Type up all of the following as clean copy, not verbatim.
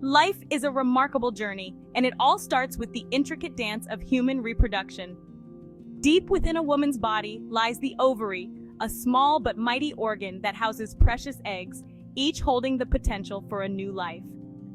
Life is a remarkable journey, and it all starts with the intricate dance of human reproduction. Deep within a woman's body lies the ovary, a small but mighty organ that houses precious eggs, each holding the potential for a new life.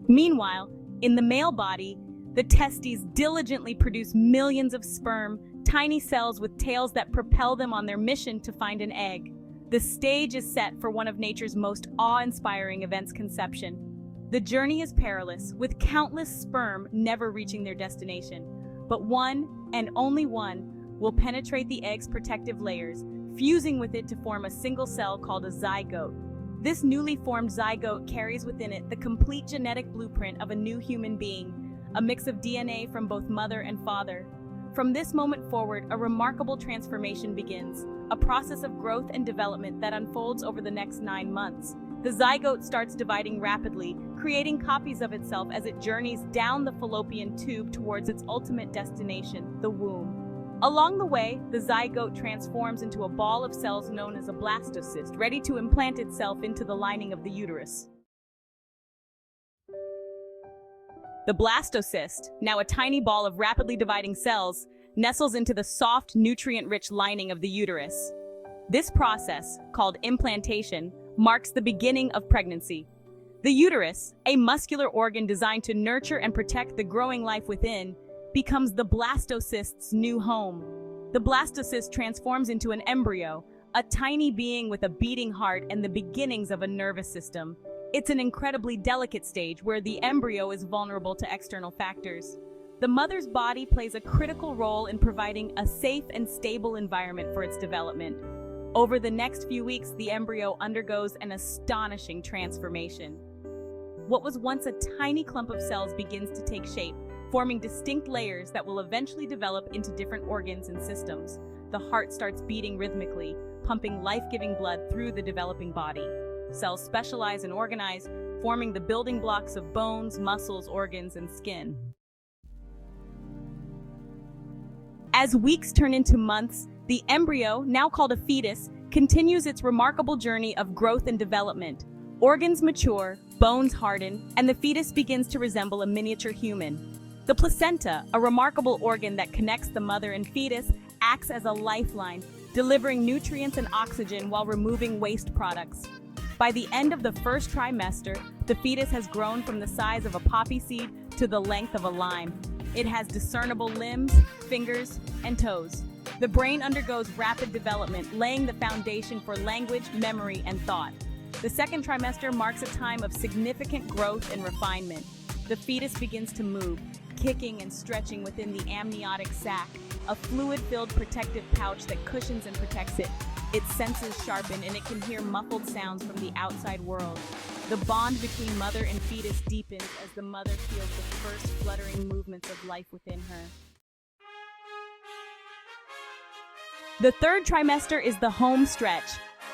Meanwhile, in the male body, the testes diligently produce millions of sperm, tiny cells with tails that propel them on their mission to find an egg. The stage is set for one of nature's most awe-inspiring events, conception. The journey is perilous, with countless sperm never reaching their destination. But one, and only one, will penetrate the egg's protective layers, fusing with it to form a single cell called a zygote. This newly formed zygote carries within it the complete genetic blueprint of a new human being, a mix of DNA from both mother and father. From this moment forward, a remarkable transformation begins, a process of growth and development that unfolds over the next 9 months. The zygote starts dividing rapidly, creating copies of itself as it journeys down the fallopian tube towards its ultimate destination, the womb. Along the way, the zygote transforms into a ball of cells known as a blastocyst, ready to implant itself into the lining of the uterus. The blastocyst, now a tiny ball of rapidly dividing cells, nestles into the soft, nutrient-rich lining of the uterus. This process, called implantation, marks the beginning of pregnancy. The uterus, a muscular organ designed to nurture and protect the growing life within, becomes the blastocyst's new home. The blastocyst transforms into an embryo, a tiny being with a beating heart and the beginnings of a nervous system. It's an incredibly delicate stage where the embryo is vulnerable to external factors. The mother's body plays a critical role in providing a safe and stable environment for its development. Over the next few weeks, the embryo undergoes an astonishing transformation. What was once a tiny clump of cells begins to take shape, forming distinct layers that will eventually develop into different organs and systems. The heart starts beating rhythmically, pumping life-giving blood through the developing body. Cells specialize and organize, forming the building blocks of bones, muscles, organs, and skin. As weeks turn into months, the embryo, now called a fetus, continues its remarkable journey of growth and development. Organs mature, bones harden, and the fetus begins to resemble a miniature human. The placenta, a remarkable organ that connects the mother and fetus, acts as a lifeline, delivering nutrients and oxygen while removing waste products. By the end of the first trimester, the fetus has grown from the size of a poppy seed to the length of a lime. It has discernible limbs, fingers, and toes. The brain undergoes rapid development, laying the foundation for language, memory, and thought. The second trimester marks a time of significant growth and refinement. The fetus begins to move, kicking and stretching within the amniotic sac, a fluid-filled protective pouch that cushions and protects it. Its senses sharpen and it can hear muffled sounds from the outside world. The bond between mother and fetus deepens as the mother feels the first fluttering movements of life within her. The third trimester is the home stretch,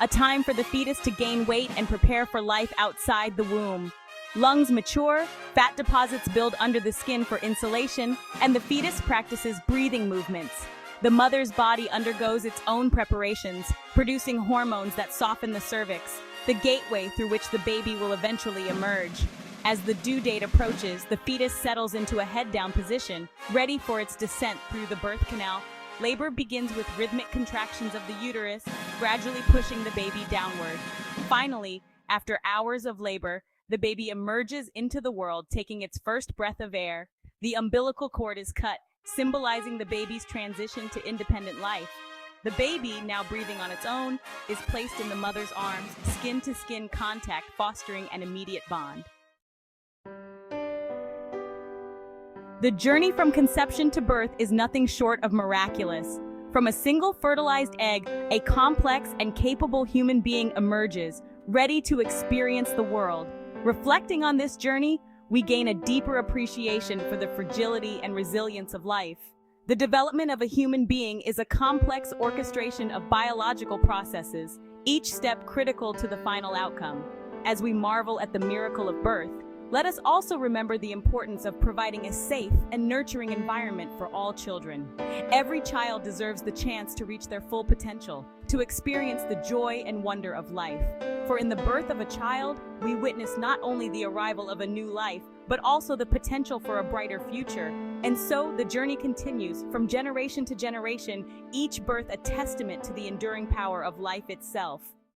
a time for the fetus to gain weight and prepare for life outside the womb. Lungs mature, fat deposits build under the skin for insulation, and the fetus practices breathing movements. The mother's body undergoes its own preparations, producing hormones that soften the cervix, the gateway through which the baby will eventually emerge. As the due date approaches, the fetus settles into a head-down position, ready for its descent through the birth canal. Labor begins with rhythmic contractions of the uterus, gradually pushing the baby downward. Finally, after hours of labor, the baby emerges into the world, taking its first breath of air. The umbilical cord is cut, symbolizing the baby's transition to independent life. The baby, now breathing on its own, is placed in the mother's arms, skin-to-skin contact fostering an immediate bond. The journey from conception to birth is nothing short of miraculous. From a single fertilized egg, a complex and capable human being emerges, ready to experience the world. Reflecting on this journey, we gain a deeper appreciation for the fragility and resilience of life. The development of a human being is a complex orchestration of biological processes, each step critical to the final outcome. As we marvel at the miracle of birth, Let us also remember the importance of providing a safe and nurturing environment for all children. Every child deserves the chance to reach their full potential, to experience the joy and wonder of life. For in the birth of a child, we witness not only the arrival of a new life, but also the potential for a brighter future. And so the journey continues from generation to generation, each birth a testament to the enduring power of life itself.